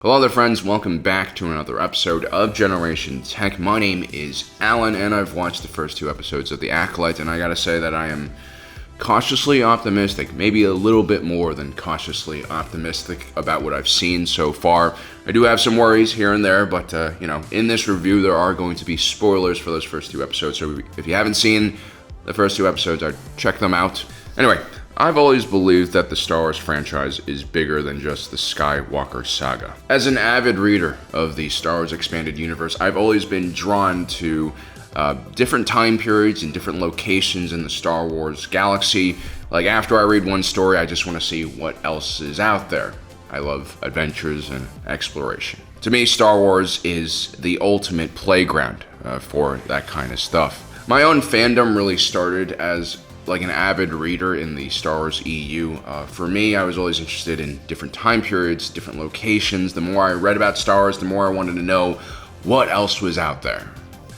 Hello there friends, welcome back to another episode of Generation Tech. My name is Alan and I've watched the first two episodes of The Acolyte, and I gotta say that I am cautiously optimistic, maybe a little bit more than cautiously optimistic about what I've seen so far. I do have some worries here and there, but in this review there are going to be spoilers for those first two episodes, so if you haven't seen the first two episodes, I'd check them out. Anyway, I've always believed that the Star Wars franchise is bigger than just the Skywalker saga. As an avid reader of the Star Wars Expanded Universe, I've always been drawn to different time periods and different locations in the Star Wars galaxy. Like, after I read one story, I just want to see what else is out there. I love adventures and exploration. To me, Star Wars is the ultimate playground for that kind of stuff. My own fandom really started as like an avid reader in the Star Wars EU. For me, I was always interested in different time periods, different locations. The more I read about Star Wars, the more I wanted to know what else was out there.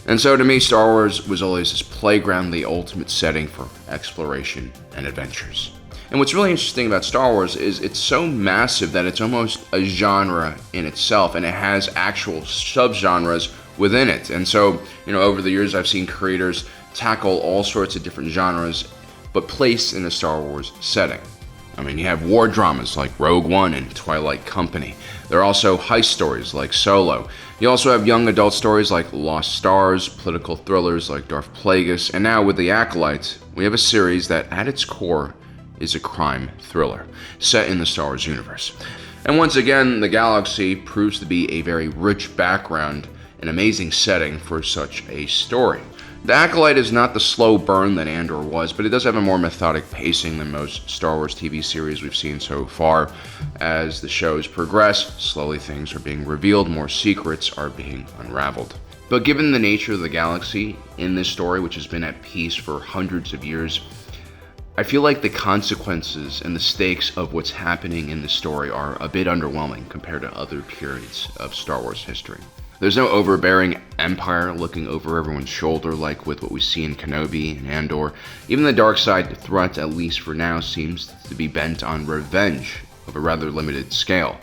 And so to me, Star Wars was always this playground, the ultimate setting for exploration and adventures. And what's really interesting about Star Wars is it's so massive that it's almost a genre in itself, and it has actual subgenres within it. And so, over the years, I've seen creators tackle all sorts of different genres, but placed in a Star Wars setting. I mean, you have war dramas like Rogue One and Twilight Company. There are also heist stories like Solo. You also have young adult stories like Lost Stars, political thrillers like Darth Plagueis, and now with The Acolyte, we have a series that at its core is a crime thriller set in the Star Wars universe. And once again, the galaxy proves to be a very rich background, an amazing setting for such a story. The Acolyte is not the slow burn that Andor was, but it does have a more methodic pacing than most Star Wars TV series we've seen so far. As the shows progress, slowly things are being revealed, more secrets are being unraveled. But given the nature of the galaxy in this story, which has been at peace for hundreds of years, I feel like the consequences and the stakes of what's happening in the story are a bit underwhelming compared to other periods of Star Wars history. There's no overbearing empire looking over everyone's shoulder like with what we see in Kenobi and Andor. Even the dark side threat, at least for now, seems to be bent on revenge of a rather limited scale.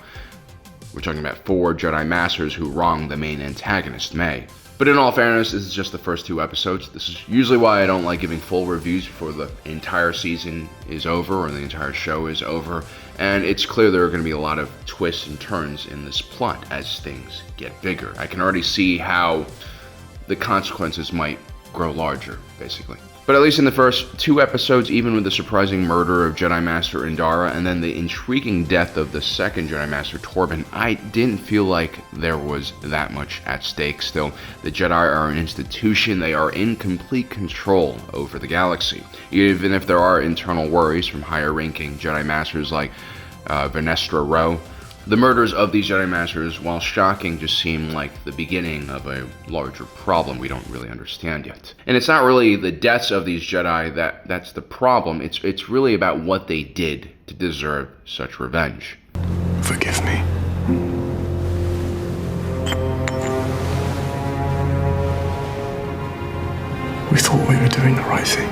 We're talking about 4 Jedi Masters who wronged the main antagonist, May. But in all fairness, this is just the first 2 episodes. This is usually why I don't like giving full reviews before the entire season is over or the entire show is over. And it's clear there are going to be a lot of twists and turns in this plot as things get bigger. I can already see how the consequences might grow larger, basically. But at least in the first 2 episodes, even with the surprising murder of Jedi Master Andor and then the intriguing death of the second Jedi Master Torben, I didn't feel like there was that much at stake still. The Jedi are an institution, they are in complete control over the galaxy. Even if there are internal worries from higher ranking Jedi Masters like Venestra Rowe, the murders of these Jedi Masters, while shocking, just seem like the beginning of a larger problem we don't really understand yet. And it's not really the deaths of these Jedi that's the problem. It's really about what they did to deserve such revenge. Forgive me. We thought we were doing the right thing.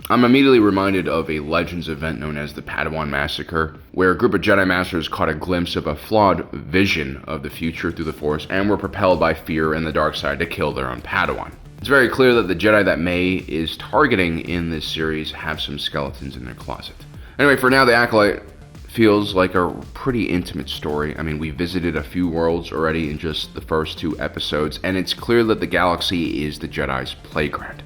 I'm immediately reminded of a Legends event known as the Padawan Massacre, where a group of Jedi Masters caught a glimpse of a flawed vision of the future through the Force and were propelled by fear and the dark side to kill their own Padawan. It's very clear that the Jedi that May is targeting in this series have some skeletons in their closet. Anyway, for now, The Acolyte feels like a pretty intimate story. I mean, we visited a few worlds already in just the first 2 episodes, and it's clear that the galaxy is the Jedi's playground.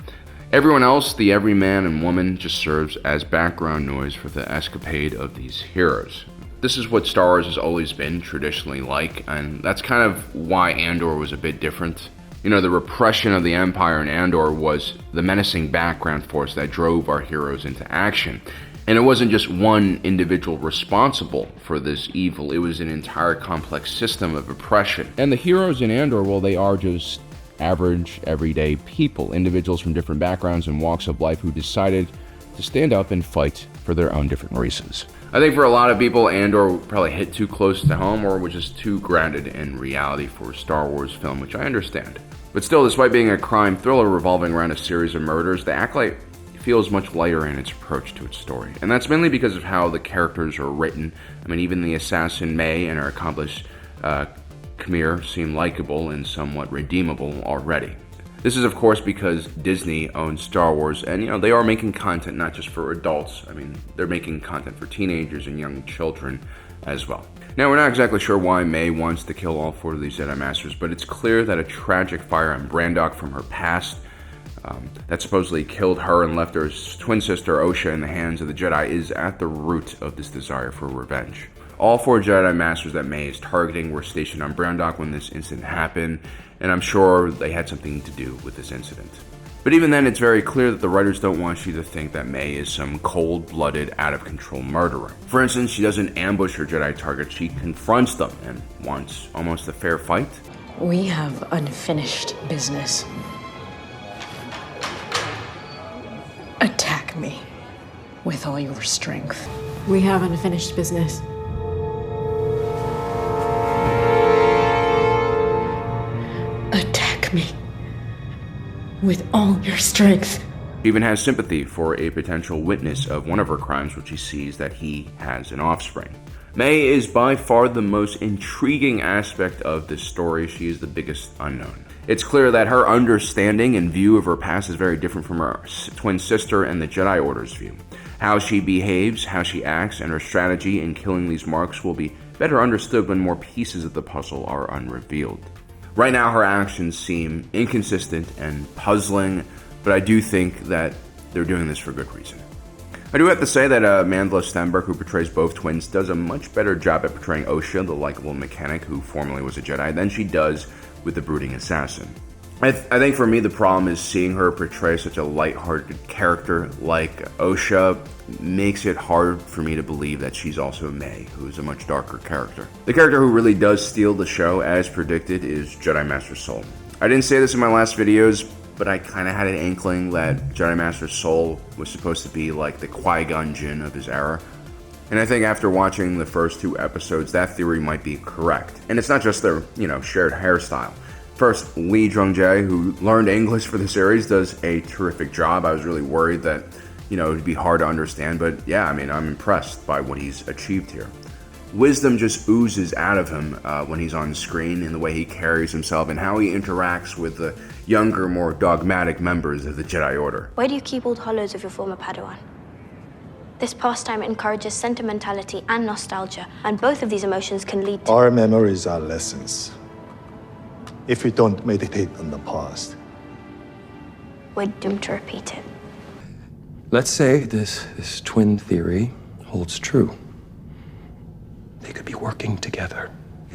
Everyone else, the everyman and woman, just serves as background noise for the escapade of these heroes. This is what Star Wars has always been traditionally like, and that's kind of why Andor was a bit different. The repression of the Empire in Andor was the menacing background force that drove our heroes into action. And it wasn't just one individual responsible for this evil, it was an entire complex system of oppression. And the heroes in Andor, well, they are just average, everyday people, individuals from different backgrounds and walks of life who decided to stand up and fight for their own different reasons. I think for a lot of people, Andor probably hit too close to home or was just too grounded in reality for a Star Wars film, which I understand. But still, despite being a crime thriller revolving around a series of murders, The Acolyte feels much lighter in its approach to its story. And that's mainly because of how the characters are written. I mean, even the assassin May and her accomplice Khmer seem likable and somewhat redeemable already. This is, of course, because Disney owns Star Wars, and, they are making content not just for adults. I mean, they're making content for teenagers and young children as well. Now, we're not exactly sure why May wants to kill all 4 of these Jedi Masters, but it's clear that a tragic fire on Brandok from her past that supposedly killed her and left her twin sister Osha in the hands of the Jedi is at the root of this desire for revenge. All 4 Jedi Masters that May is targeting were stationed on Brandok when this incident happened, and I'm sure they had something to do with this incident. But even then, it's very clear that the writers don't want you to think that May is some cold-blooded, out-of-control murderer. For instance, she doesn't ambush her Jedi targets, she confronts them and wants almost a fair fight. We have unfinished business. Attack me with all your strength. We have unfinished business. Attack me with all your strength. She even has sympathy for a potential witness of one of her crimes, which she sees that he has an offspring. May is by far the most intriguing aspect of this story. She is the biggest unknown. It's clear that her understanding and view of her past is very different from her twin sister and the Jedi Order's view. How she behaves, how she acts, and her strategy in killing these marks will be better understood when more pieces of the puzzle are unrevealed. Right now, her actions seem inconsistent and puzzling, but I do think that they're doing this for good reason. I do have to say that Mandela Stenberg, who portrays both twins, does a much better job at portraying Osha, the likable mechanic who formerly was a Jedi, than she does with the brooding assassin. I think for me the problem is seeing her portray such a lighthearted character like Osha makes it hard for me to believe that she's also May, who is a much darker character. The character who really does steal the show, as predicted, is Jedi Master Soul. I didn't say this in my last videos, but I kind of had an inkling that Jedi Master Soul was supposed to be like the Qui-Gon Jinn of his era. And I think after watching the first 2 episodes, that theory might be correct. And it's not just their, shared hairstyle. First, Lee Jung-jae, who learned English for the series, does a terrific job. I was really worried that, it'd be hard to understand, but yeah, I'm impressed by what he's achieved here. Wisdom just oozes out of him when he's on screen, in the way he carries himself and how he interacts with the younger, more dogmatic members of the Jedi Order. Why do you keep old hollows of your former Padawan? This pastime encourages sentimentality and nostalgia, and both of these emotions can lead to... Our memories are lessons. If we don't meditate on the past, we're doomed to repeat it. Let's say this twin theory holds true. They could be working together.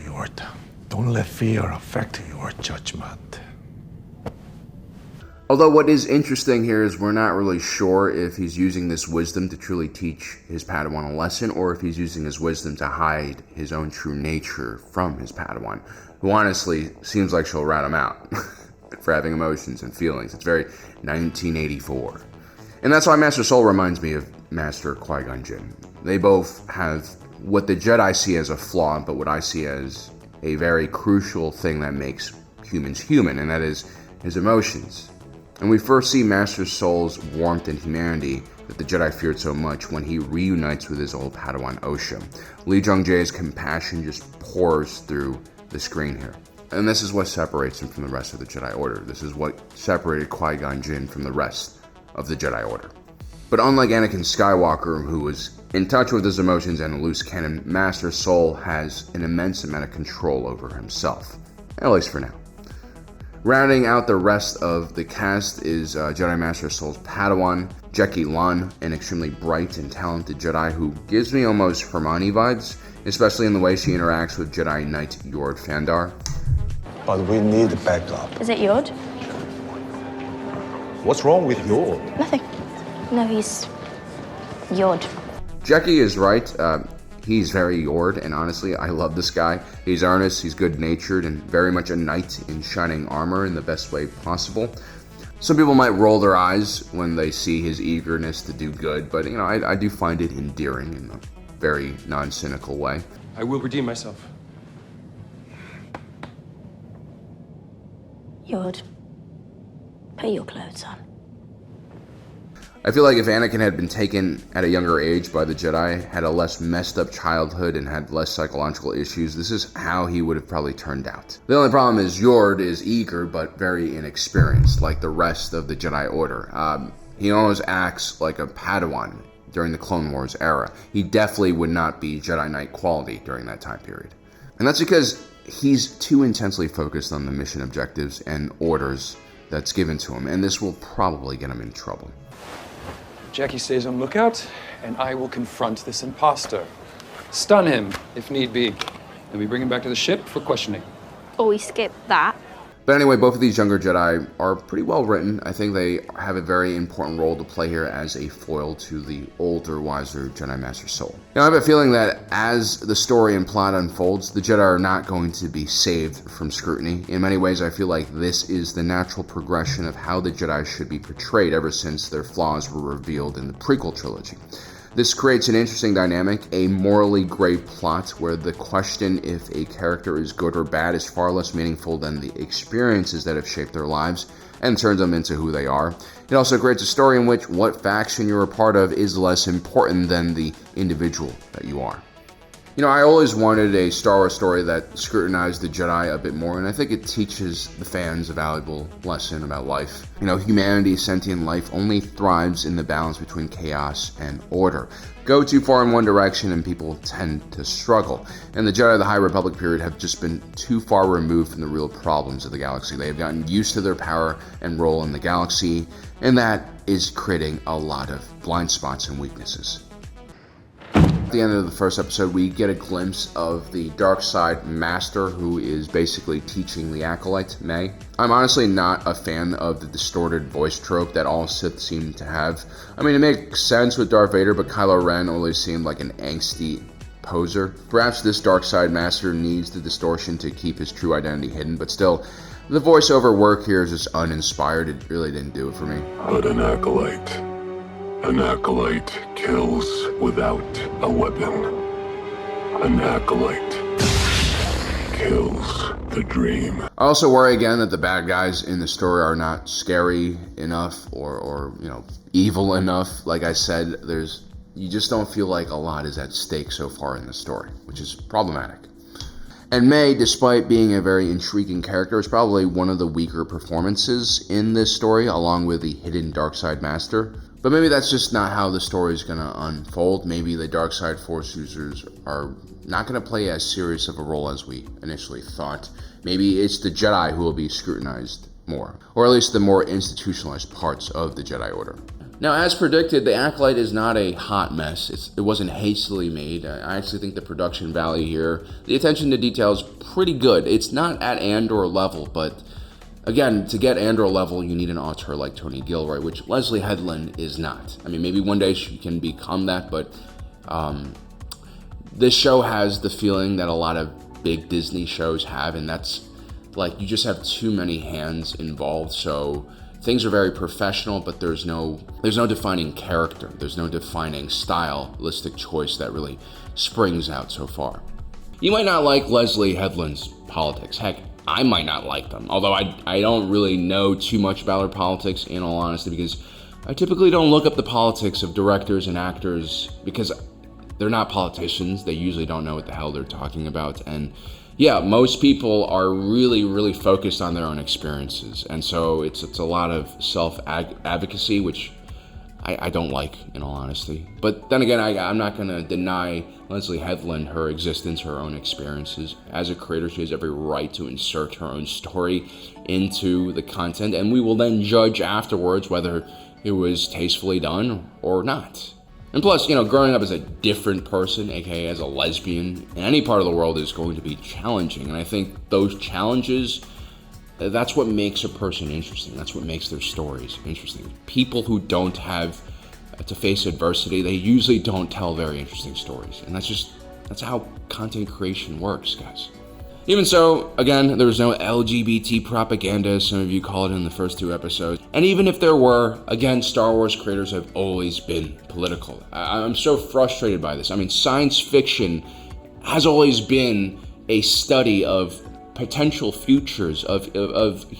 Yort, don't let fear affect your judgment. Although what is interesting here is we're not really sure if he's using this wisdom to truly teach his Padawan a lesson, or if he's using his wisdom to hide his own true nature from his Padawan, who honestly seems like she'll rat him out for having emotions and feelings. It's very 1984. And that's why Master Soul reminds me of Master Qui-Gon Jinn. They both have what the Jedi see as a flaw, but what I see as a very crucial thing that makes humans human, and that is his emotions. And we first see Master Soul's warmth and humanity that the Jedi feared so much when he reunites with his old Padawan Osha. Lee Jung-jae's compassion just pours through the screen here. And this is what separates him from the rest of the Jedi Order. This is what separated Qui-Gon Jinn from the rest of the Jedi Order. But unlike Anakin Skywalker, who was in touch with his emotions and a loose cannon, Master Soul has an immense amount of control over himself, at least for now. Rounding out the rest of the cast is Jedi Master Soul's Padawan, Jackie Lun, an extremely bright and talented Jedi who gives me almost Hermione vibes, especially in the way she interacts with Jedi Knight Yord Fandar. But we need backup. Is it Yord? What's wrong with Yord? Nothing. No, he's Yord. Jackie is right. He's very Yord, and honestly, I love this guy. He's earnest, he's good-natured, and very much a knight in shining armor in the best way possible. Some people might roll their eyes when they see his eagerness to do good, but I do find it endearing in a very non-cynical way. I will redeem myself. Yord, put your clothes on. I feel like if Anakin had been taken at a younger age by the Jedi, had a less messed up childhood, and had less psychological issues, this is how he would have probably turned out. The only problem is Yord is eager but very inexperienced, like the rest of the Jedi Order. He almost acts like a Padawan during the Clone Wars era. He definitely would not be Jedi Knight quality during that time period. And that's because he's too intensely focused on the mission objectives and orders that's given to him, and this will probably get him in trouble. Jackie stays on lookout, and I will confront this imposter. Stun him, if need be. Then we bring him back to the ship for questioning. Or we skip that. But anyway, both of these younger Jedi are pretty well written. I think they have a very important role to play here as a foil to the older, wiser Jedi Master Soul. Now, I have a feeling that as the story and plot unfolds, the Jedi are not going to be saved from scrutiny. In many ways, I feel like this is the natural progression of how the Jedi should be portrayed ever since their flaws were revealed in the prequel trilogy. This creates an interesting dynamic, a morally gray plot where the question if a character is good or bad is far less meaningful than the experiences that have shaped their lives and turns them into who they are. It also creates a story in which what faction you're a part of is less important than the individual that you are. You know, I always wanted a Star Wars story that scrutinized the Jedi a bit more, and I think it teaches the fans a valuable lesson about life. You know, humanity, sentient life, only thrives in the balance between chaos and order. Go too far in one direction and people tend to struggle. And the Jedi of the High Republic period have just been too far removed from the real problems of the galaxy. They have gotten used to their power and role in the galaxy, and that is creating a lot of blind spots and weaknesses. At the end of the first episode, we get a glimpse of the dark side master who is basically teaching the Acolyte, May. I'm honestly not a fan of the distorted voice trope that all Sith seem to have. I mean, it makes sense with Darth Vader, but Kylo Ren always seemed like an angsty poser. Perhaps this dark side master needs the distortion to keep his true identity hidden, but still, the voiceover work here is just uninspired. It really didn't do it for me. But an acolyte kills without a weapon. An acolyte kills the dream. I also worry again that the bad guys in the story are not scary enough or evil enough. Like I said, you just don't feel like a lot is at stake so far in the story, which is problematic. And May, despite being a very intriguing character, is probably one of the weaker performances in this story, along with the hidden dark side master. But maybe that's just not how the story is going to unfold. Maybe the dark side force users are not going to play as serious of a role as we initially thought. Maybe it's the Jedi who will be scrutinized more, or at least the more institutionalized parts of the Jedi Order. Now, as predicted, the Acolyte is not a hot mess. It wasn't hastily made. I actually think the production value here, the attention to detail is pretty good. It's not at Andor level, but again, to get Andor level, you need an auteur like Tony Gilroy, which Leslie Headland is not. I mean, maybe one day she can become that, but this show has the feeling that a lot of big Disney shows have, and that's like you just have too many hands involved, so things are very professional, but there's no defining character. There's no defining stylistic choice that really springs out so far. You might not like Leslie Headland's politics. Heck, I might not like them, although I don't really know too much about her politics, in all honesty, because I typically don't look up the politics of directors and actors because they're not politicians. They usually don't know what the hell they're talking about. And yeah, most people are really, really focused on their own experiences. And so it's a lot of self-advocacy, which I don't like, in all honesty. But then again, I'm not going to deny Leslie Headland her existence, her own experiences. As a creator, she has every right to insert her own story into the content, and we will then judge afterwards whether it was tastefully done or not. And plus, growing up as a different person, aka as a lesbian, in any part of the world is going to be challenging. And I think those challenges, that's what makes a person interesting. That's what makes their stories interesting. People who don't have to face adversity, they usually don't tell very interesting stories. And that's how content creation works, guys. Even so, again, there was no LGBT propaganda, as some of you call it in the first 2 episodes. And even if there were, again, Star Wars creators have always been political. I'm so frustrated by this. I mean, science fiction has always been a study of potential futures of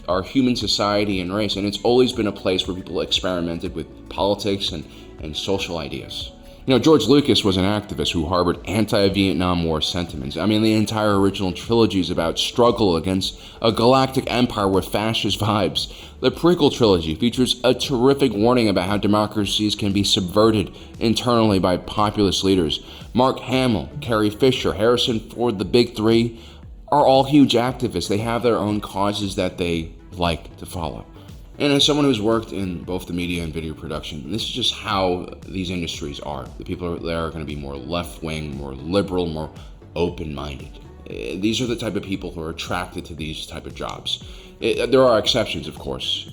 our human society and race, and it's always been a place where people experimented with politics and social ideas. George Lucas was an activist who harbored anti-Vietnam War sentiments. I mean, the entire original trilogy is about struggle against a galactic empire with fascist vibes. The prequel trilogy features a terrific warning about how democracies can be subverted internally by populist leaders. Mark Hamill, Carrie Fisher, Harrison Ford, the big three, are all huge activists. They have their own causes that they like to follow. And as someone who's worked in both the media and video production, this is just how these industries are. The people there are going to be more left-wing, more liberal, more open-minded. These are the type of people who are attracted to these type of jobs. There are exceptions, of course,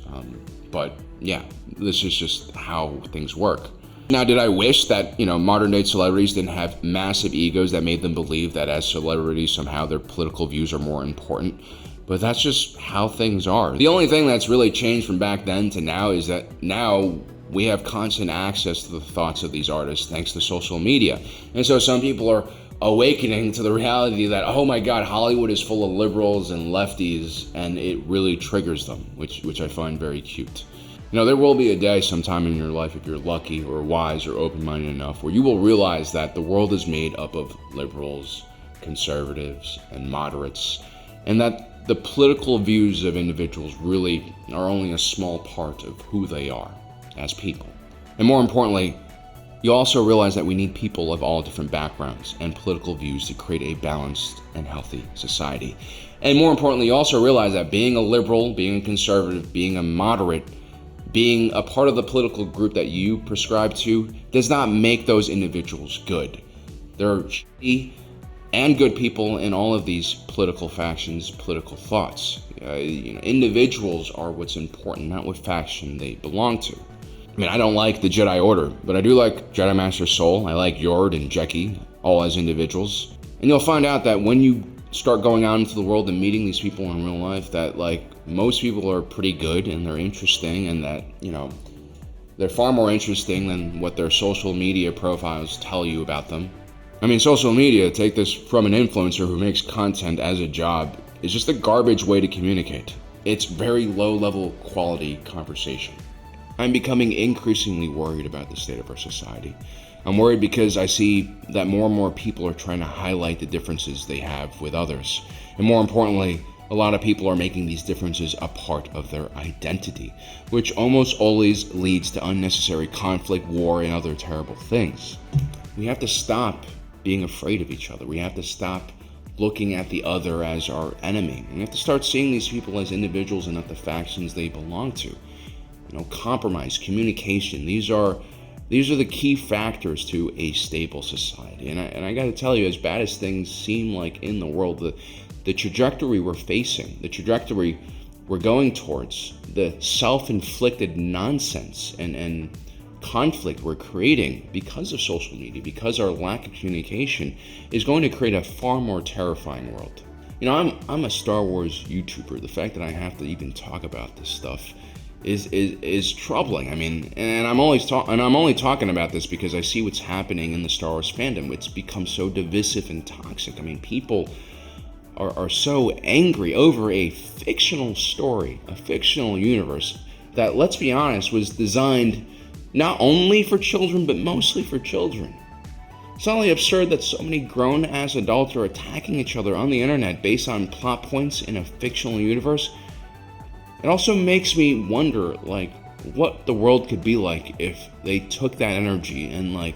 but yeah, this is just how things work. Now, did I wish that, modern-day celebrities didn't have massive egos that made them believe that as celebrities, somehow their political views are more important? But that's just how things are. The only thing that's really changed from back then to now is that now we have constant access to the thoughts of these artists thanks to social media. And so some people are awakening to the reality that, oh my God, Hollywood is full of liberals and lefties, and it really triggers them, which I find very cute. There will be a day sometime in your life, if you're lucky or wise or open-minded enough, where you will realize that the world is made up of liberals, conservatives, and moderates, and that the political views of individuals really are only a small part of who they are as people. And more importantly, you also realize that we need people of all different backgrounds and political views to create a balanced and healthy society. And more importantly, you also realize that being a liberal, being a conservative, being a moderate, being a part of the political group that you prescribe to does not make those individuals good. There are shitty and good people in all of these political factions, political thoughts. Individuals are what's important, not what faction they belong to. I mean, I don't like the Jedi Order, but I do like Jedi Master Soul. I like Yord and Jeki, all as individuals. And you'll find out that when you start going out into the world and meeting these people in real life, that most people are pretty good and they're interesting, and that, they're far more interesting than what their social media profiles tell you about them. I mean, social media, take this from an influencer who makes content as a job, is just a garbage way to communicate. It's very low-level quality conversation. I'm becoming increasingly worried about the state of our society. I'm worried because I see that more and more people are trying to highlight the differences they have with others. And more importantly, a lot of people are making these differences a part of their identity, which almost always leads to unnecessary conflict, war, and other terrible things. We have to stop being afraid of each other. We have to stop looking at the other as our enemy. We have to start seeing these people as individuals and not the factions they belong to. Compromise, communication, these are the key factors to a stable society. And I got to tell you, as bad as things seem like in the world, the trajectory we're facing, the trajectory we're going towards, the self-inflicted nonsense and conflict we're creating because of social media, because our lack of communication, is going to create a far more terrifying world. I'm a Star Wars YouTuber. The fact that I have to even talk about this stuff is troubling. I mean, and I'm only talking about this because I see what's happening in the Star Wars fandom. It's become so divisive and toxic. I mean, people are so angry over a fictional story, a fictional universe that, let's be honest, was designed not only for children, but mostly for children. It's not only absurd that so many grown-ass adults are attacking each other on the internet based on plot points in a fictional universe. It also makes me wonder, what the world could be like if they took that energy and,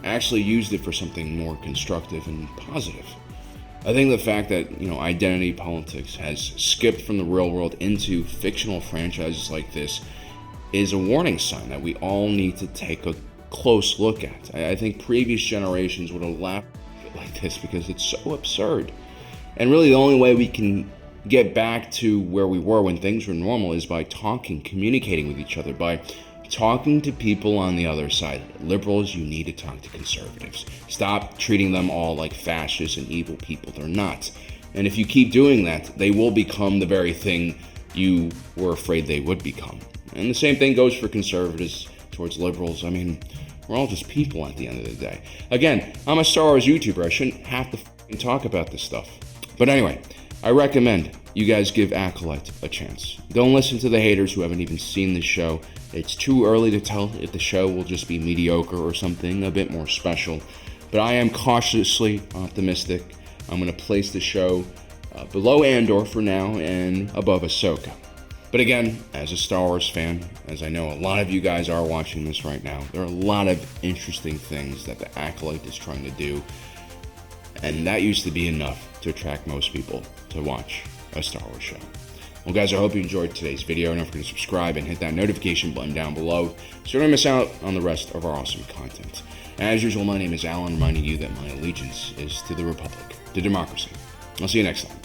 actually used it for something more constructive and positive. I think the fact that, identity politics has skipped from the real world into fictional franchises like this is a warning sign that we all need to take a close look at. I think previous generations would have laughed at it like this because it's so absurd. And really the only way we can get back to where we were when things were normal is by talking, communicating with each other, by talking to people on the other side. Liberals, you need to talk to conservatives. Stop treating them all like fascists and evil people. They're not. And if you keep doing that, they will become the very thing you were afraid they would become. And the same thing goes for conservatives towards liberals. I mean, we're all just people at the end of the day. Again, I'm a Star Wars YouTuber. I shouldn't have to talk about this stuff. But anyway, I recommend you guys give Acolyte a chance. Don't listen to the haters who haven't even seen the show. It's too early to tell if the show will just be mediocre or something a bit more special. But I am cautiously optimistic. I'm going to place the show below Andor for now and above Ahsoka. But again, as a Star Wars fan, as I know a lot of you guys are watching this right now, there are a lot of interesting things that the Acolyte is trying to do. And that used to be enough to attract most people to watch a Star Wars show. Well guys, I hope you enjoyed today's video. Don't forget to subscribe and hit that notification button down below so you don't miss out on the rest of our awesome content. As usual, my name is Alan, reminding you that my allegiance is to the Republic, to democracy. I'll see you next time.